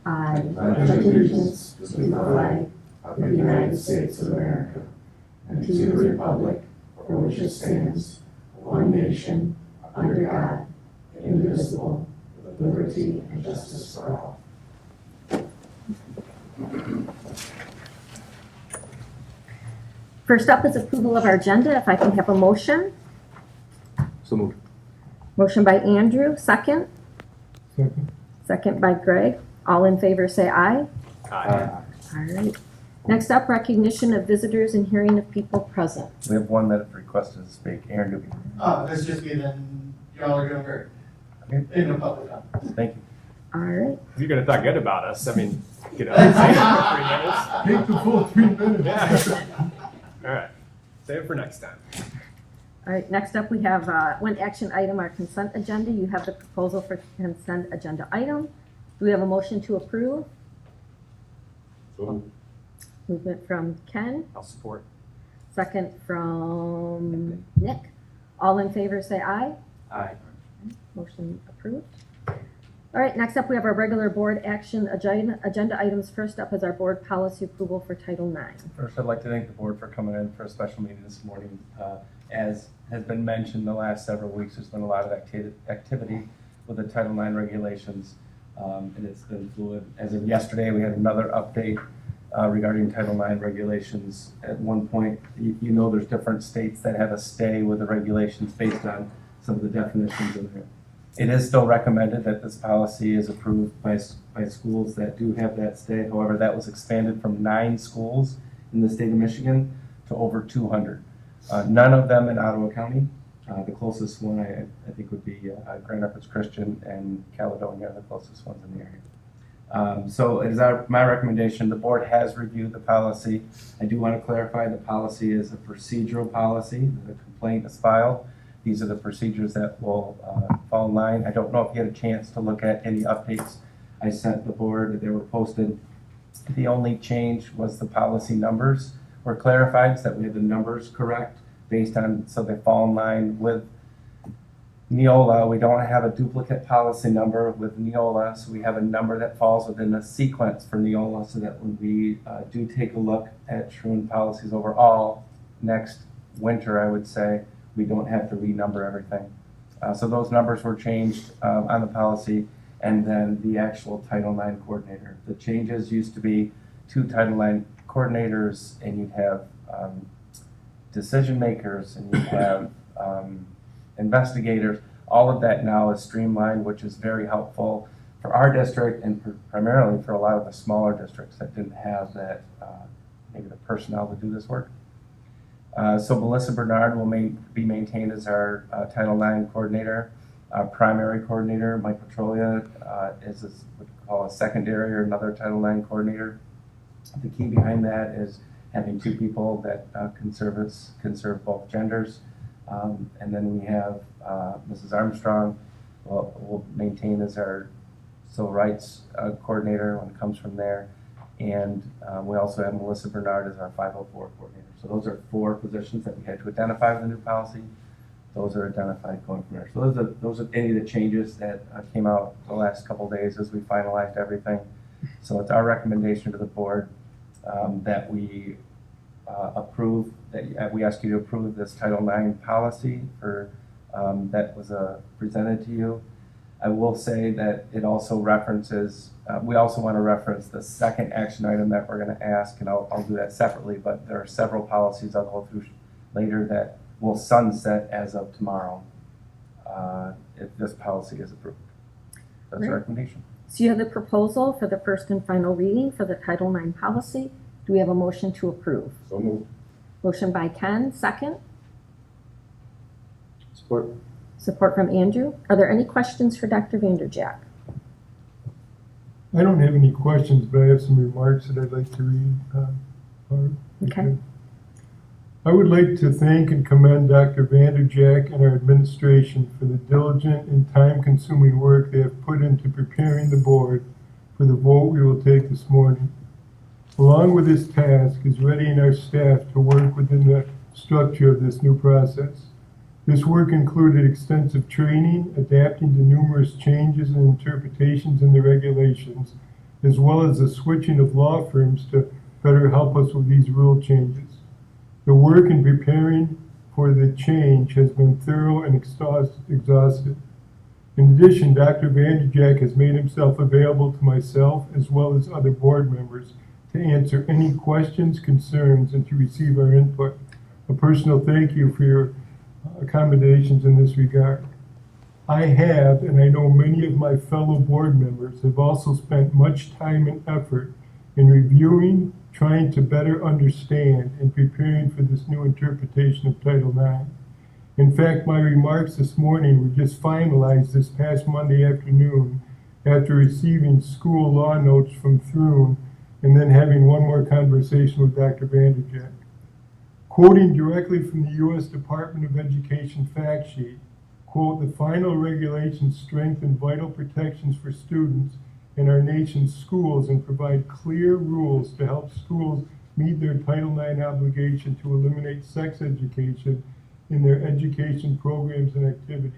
I pledge allegiance to the flag of the United States of America and to the republic for which it stands, one nation, under God, indivisible, with liberty and justice for all. First up is approval of our agenda. If I can have a motion. So moved. Motion by Andrew, second. Second. Second by Greg. All in favor say aye. Aye. All right. Next up, recognition of visitors and hearing of people present. We have one that has requested to speak. Aaron Doobie. Oh, that's just me then. Y'all are doing great. Okay. In the public time. Thank you. All right. You're gonna talk good about us. I mean, say it for 3 minutes. Take the full 3 minutes. Yeah. All right. Save it for next time. All right. Next up, we have one action item, our consent agenda. You have the proposal for consent agenda item. Do we have a motion to approve? Movement from Ken. I'll support. Second from Nick. All in favor say aye. Aye. Motion approved. All right, next up, we have our regular board action agenda items. First up is our board policy approval for Title IX. First, I'd like to thank the board for coming in for a special meeting this morning. As has been mentioned the last several weeks, there's been a lot of activity with the Title IX regulations, and it's been fluid. As of yesterday, we had another update regarding Title IX regulations. At one point, you know there's different states that have a stay with the regulations based on some of the definitions in there. It is still recommended that this policy is approved by schools that do have that stay. However, that was expanded from 9 schools in the state of Michigan to over 200. None of them in Ottawa County. The closest one I think would be Grand Rapids Christian and Caledonia are the closest ones in the area. So it is my recommendation. The board has reviewed the policy. I do want to clarify the policy is a procedural policy. The complaint is filed. These are the procedures that will fall in line. I don't know if you had a chance to look at any updates I sent the board. They were posted. The only change was the policy numbers were clarified so that we had the numbers correct based on, so they fall in line with Neola. We don't have a duplicate policy number with Neola, so we have a number that falls within a sequence for Neola so that when we do take a look at truant policies overall next winter, I would say, we don't have to renumber everything. So those numbers were changed on the policy, and then the actual Title IX coordinator. The changes used to be 2 Title IX coordinators, and you'd have decision makers, and you'd have investigators. All of that now is streamlined, which is very helpful for our district and primarily for a lot of the smaller districts that didn't have that, maybe the personnel to do this work. So Melissa Bernard will be maintained as our Title IX coordinator. Our primary coordinator, Mike Petrolia, is what we call a secondary or another Title IX coordinator. The key behind that is having 2 people that can serve both genders. And then we have Mrs. Armstrong will maintain as our civil rights coordinator when it comes from there. And we also have Melissa Bernard as our 504 coordinator. So those are 4 positions that we had to identify with the new policy. Those are identified going from there. So those are any of the changes that came out the last couple of days as we finalized everything. So it's our recommendation to the board that we approve, that we ask you to approve this Title IX policy for that was presented to you. I will say that it also references, we also want to reference the second action item that we're going to ask, and I'll do that separately, but there are several policies I'll go through later that will sunset as of tomorrow if this policy is approved. That's our recommendation. So you have the proposal for the first and final reading for the Title IX policy. Do we have a motion to approve? So moved. Motion by Ken, second. Support. Support from Andrew. Are there any questions for Dr. Vanderjack? I don't have any questions, but I have some remarks that I'd like to read. Okay. I would like to thank and commend Dr. Vanderjack and our administration for the diligent and time-consuming work they have put into preparing the board for the vote we will take this morning. Along with this task is readying our staff to work within the structure of this new process. This work included extensive training, adapting to numerous changes and interpretations in the regulations, as well as the switching of law firms to better help us with these rule changes. The work in preparing for the change has been thorough and exhaustive. In addition, Dr. Vanderjack has made himself available to myself as well as other board members to answer any questions, concerns, and to receive our input. A personal thank you for your accommodations in this regard. I have, and I know many of my fellow board members have also spent much time and effort in reviewing, trying to better understand, and preparing for this new interpretation of Title IX. In fact, my remarks this morning were just finalized this past Monday afternoon after receiving school law notes from Thrun and then having one more conversation with Dr. Vanderjack. Quoting directly from the U.S. Department of Education fact sheet, quote, "The final regulations strengthen vital protections for students in our nation's schools and provide clear rules to help schools meet their Title IX obligation to eliminate sex education in their education programs and activities.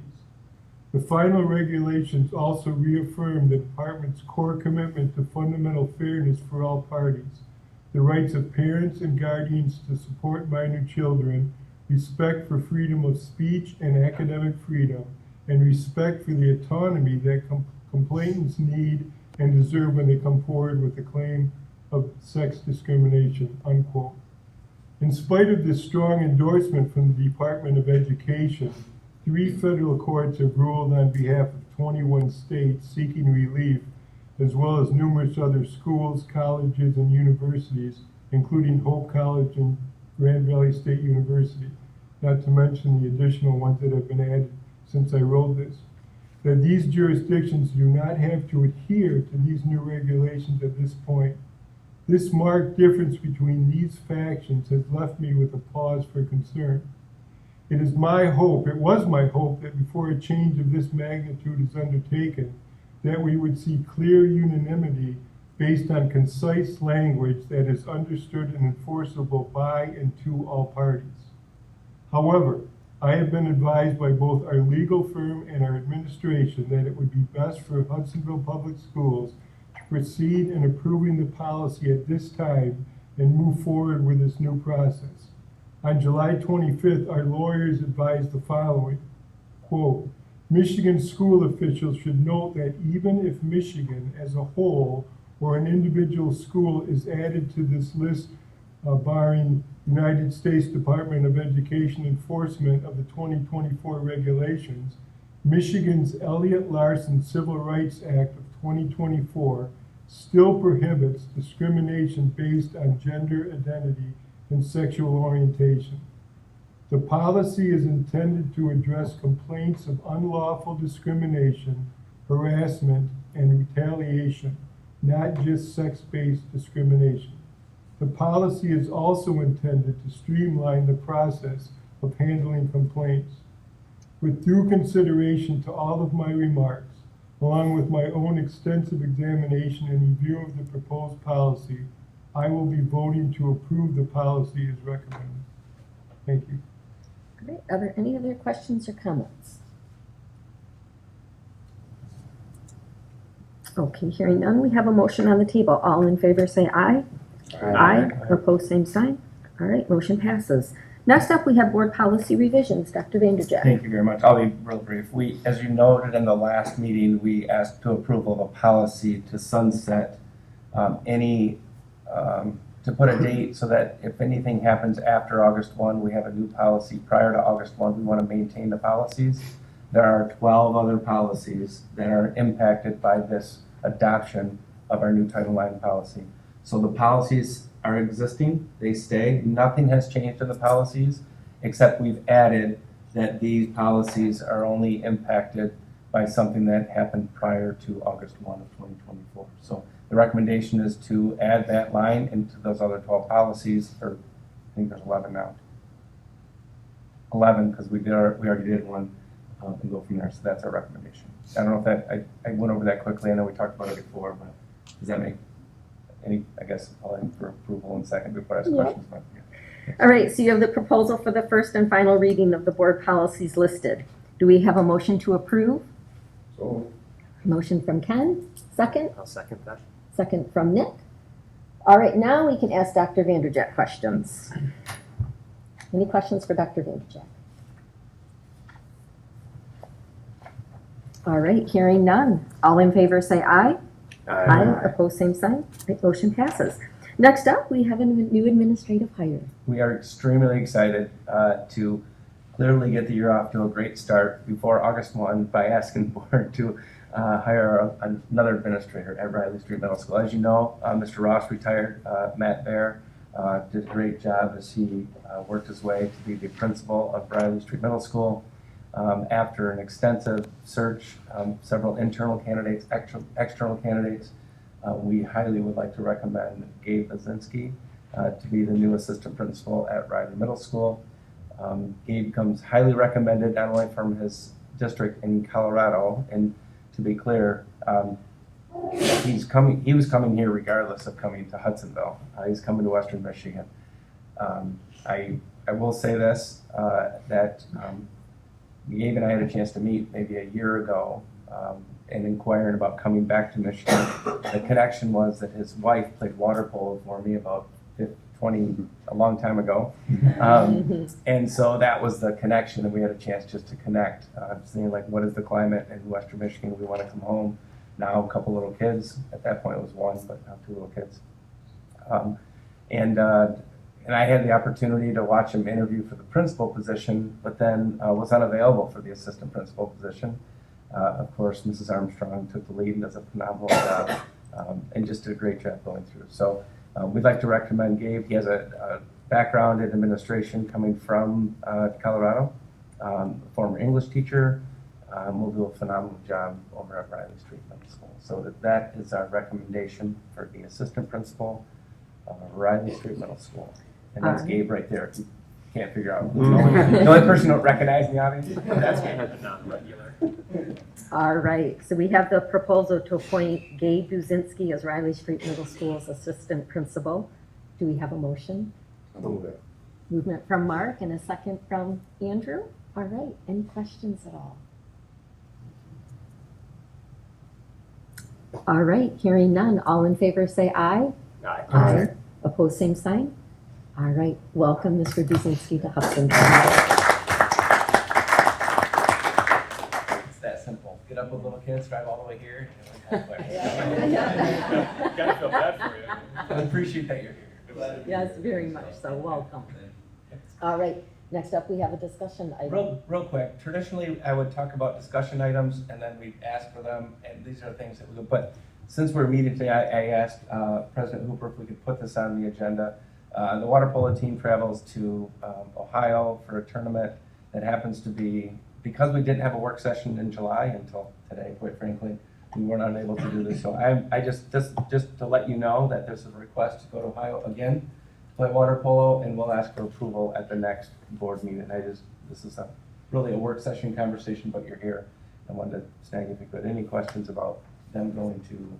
The final regulations also reaffirm the department's core commitment to fundamental fairness for all parties, the rights of parents and guardians to support minor children, respect for freedom of speech and academic freedom, and respect for the autonomy that complainants need and deserve when they come forward with a claim of sex discrimination," unquote. In spite of this strong endorsement from the Department of Education, 3 federal courts have ruled on behalf of 21 states seeking relief, as well as numerous other schools, colleges, and universities, including Hope College and Grand Valley State University, not to mention the additional ones that have been added since I wrote this, that these jurisdictions do not have to adhere to these new regulations at this point. This marked difference between these factions has left me with a pause for concern. It was my hope that before a change of this magnitude is undertaken, that we would see clear unanimity based on concise language that is understood and enforceable by and to all parties. However, I have been advised by both our legal firm and our administration that it would be best for Hudsonville Public Schools to proceed in approving the policy at this time and move forward with this new process. On July 25th, our lawyers advised the following, quote, "Michigan school officials should note that even if Michigan as a whole or an individual school is added to this list barring United States Department of Education enforcement of the 2024 regulations, Michigan's Elliott Larson Civil Rights Act of 2024 still prohibits discrimination based on gender identity and sexual orientation. The policy is intended to address complaints of unlawful discrimination, harassment, and retaliation, not just sex-based discrimination. The policy is also intended to streamline the process of handling complaints. With due consideration to all of my remarks, along with my own extensive examination and review of the proposed policy, I will be voting to approve the policy as recommended. Thank you. All right, are there any other questions or comments? Okay, hearing none, we have a motion on the table. All in favor say aye. Aye. Opposed, same sign. All right, motion passes. Next up, we have board policy revisions. Dr. Vanderjack. Thank you very much. I'll be real brief. As you noted in the last meeting, we asked to approval of a policy to sunset to put a date so that if anything happens after August 1, we have a new policy. Prior to August 1, we want to maintain the policies. There are 12 other policies that are impacted by this adoption of our new Title IX policy. So the policies are existing, they stay. Nothing has changed in the policies, except we've added that these policies are only impacted by something that happened prior to August 1 of 2024. So the recommendation is to add that line into those other 12 policies, or I think there's 11 now. 11, because we already did one, and go from there. So that's our recommendation. I don't know if that, I went over that quickly. I know we talked about it before, but does that make any, I guess I'll aim for approval in a second before I ask questions. But, yeah. All right, so you have the proposal for the first and final reading of the board policies listed. Do we have a motion to approve? So, Motion from Ken, second. I'll second that. second from Nick. All right, now we can ask Dr. Vanderjack questions. Any questions for Dr. Vanderjack? All right, hearing none. All in favor say aye. Aye. Opposed, same sign. Right, motion passes. Next up, we have a new administrative hire. We are extremely excited to clearly get the year off to a great start before August 1 by asking the board to hire another administrator at Riley Street Middle School. As you know, Mr. Ross retired. Matt Baer did a great job as he worked his way to be the principal of Riley Street Middle School. After an extensive search, several internal candidates, external candidates, we highly would like to recommend Gabe Bazinski to be the new assistant principal at Riley Middle School. Gabe comes highly recommended not only from his district in Colorado, and to be clear, he was coming here regardless of coming to Hudsonville. He's coming to Western Michigan. I will say this, that Gabe and I had a chance to meet maybe a year ago and inquiring about coming back to Michigan. The connection was that his wife played water polo for me about a long time ago. And so that was the connection, and we had a chance just to connect, seeing like what is the climate in Western Michigan. We want to come home. Now a couple little kids. At that point it was one, but now 2 little kids. And I had the opportunity to watch him interview for the principal position, but then was unavailable for the assistant principal position. Of course, Mrs. Armstrong took the lead and does a phenomenal job, and just did a great job going through. So we'd like to recommend Gabe. He has a background in administration coming from Colorado, former English teacher. Will do a phenomenal job over at Riley Street Middle School. So that is our recommendation for the assistant principal of Riley Street Middle School. And that's Gabe right there. If you can't figure out. The only person who don't recognize in the audience, that's Gabe. Non-regular. All right, so we have the proposal to appoint Gabe Buzinski as Riley Street Middle School's assistant principal. Do we have a motion? I'll move it. Movement from Mark and a second from Andrew. All right, any questions at all? All right, hearing none. All in favor say aye. Aye. Aye. Opposed, same sign. All right, welcome Mr. Buzinski to Hudsonville. It's that simple. Get up with little kids, drive all the way here. Gotta feel bad for you. I appreciate that you're here. Yes, very much so. Welcome. All right, next up we have a discussion item. Real quick, traditionally I would talk about discussion items and then we'd ask for them, and these are things that we would put. Since we're meeting today, I asked President Hooper if we could put this on the agenda. The water polo team travels to Ohio for a tournament that happens to be, because we didn't have a work session in July until today, quite frankly, we weren't unable to do this. So I just to let you know that there's a request to go to Ohio again to play water polo, and we'll ask for approval at the next board meeting. This is really a work session conversation, but you're here. I wanted to snag if you could. Any questions about them going to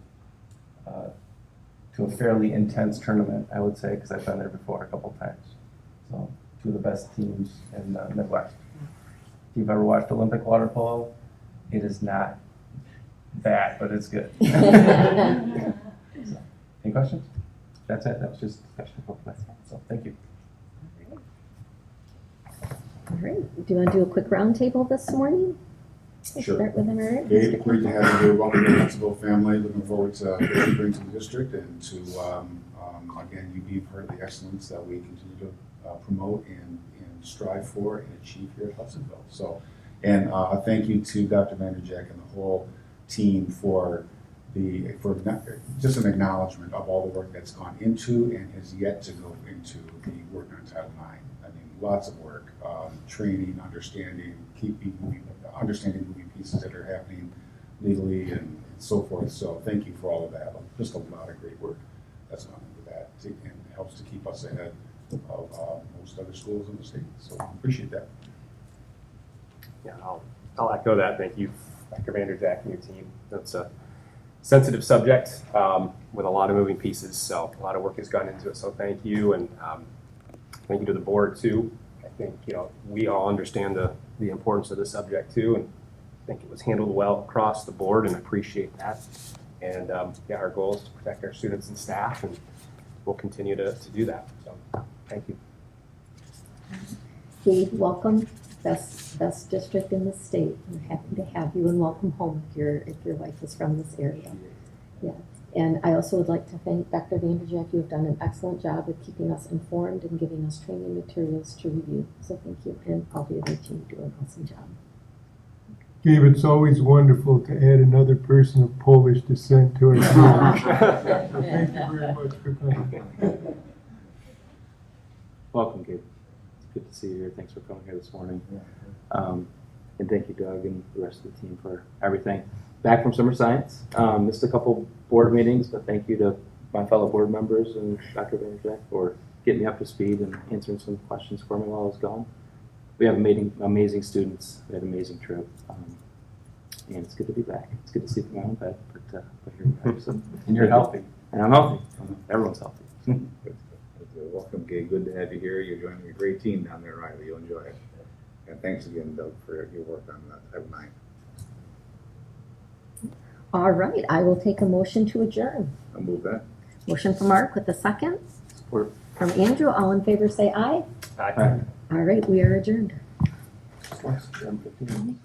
a fairly intense tournament, I would say, because I've been there before a couple times. So 2 of the best teams in the Midwest. If you've ever watched Olympic water polo, it is not bad, but it's good. So, any questions? That's it. That was just discussion. So thank you. All right, do you want to do a quick roundtable this morning? Sure. Start with Emery. Gabe, great to have you here. Welcome to the Hudsonville family. Looking forward to what you bring to the district and to, again, you've heard the excellence that we continue to promote and strive for and achieve here at Hudsonville. So, and a thank you to Dr. Vanderjack and the whole team for just an acknowledgement of all the work that's gone into and has yet to go into the work on Title IX. I mean, lots of work, training, understanding moving pieces that are happening legally and so forth. So thank you for all of that. Just a lot of great work that's gone into that, and it helps to keep us ahead of most other schools in the state. So appreciate that. Yeah, I'll echo that. Thank you, Dr. Vanderjack and your team. That's a sensitive subject with a lot of moving pieces, so a lot of work has gone into it. So thank you, and thank you to the board too. I think we all understand the importance of the subject too, and I think it was handled well across the board, and appreciate that. And yeah, our goal is to protect our students and staff, and we'll continue to do that. So thank you. Gabe, welcome. Best district in the state. We're happy to have you, and welcome home if your wife is from this area. Yeah. And I also would like to thank Dr. Vanderjack. You have done an excellent job of keeping us informed and giving us training materials to review. So thank you, and all the other team do an awesome job. Gabe, it's always wonderful to add another person of Polish descent to our team. So thank you very much for coming. Welcome, Gabe. It's good to see you here. Thanks for coming here this morning. And thank you, Doug, and the rest of the team for everything. Back from summer science. Missed a couple board meetings, but thank you to my fellow board members and Dr. Vanderjack for getting me up to speed and answering some questions for me while I was gone. We have amazing students. We had an amazing trip. And it's good to be back. It's good to sleep in my own bed, but here we are. So, And you're healthy. and I'm healthy. Everyone's healthy. Welcome, Gay. Good to have you here. You're joining a great team down there, Riley. You'll enjoy it. And thanks again, Doug, for your work on Title IX. All right, I will take a motion to adjourn. I'll move that. Motion from Mark with a second. Support. From Andrew. All in favor say aye. Bye. All right, we are adjourned. Thank you.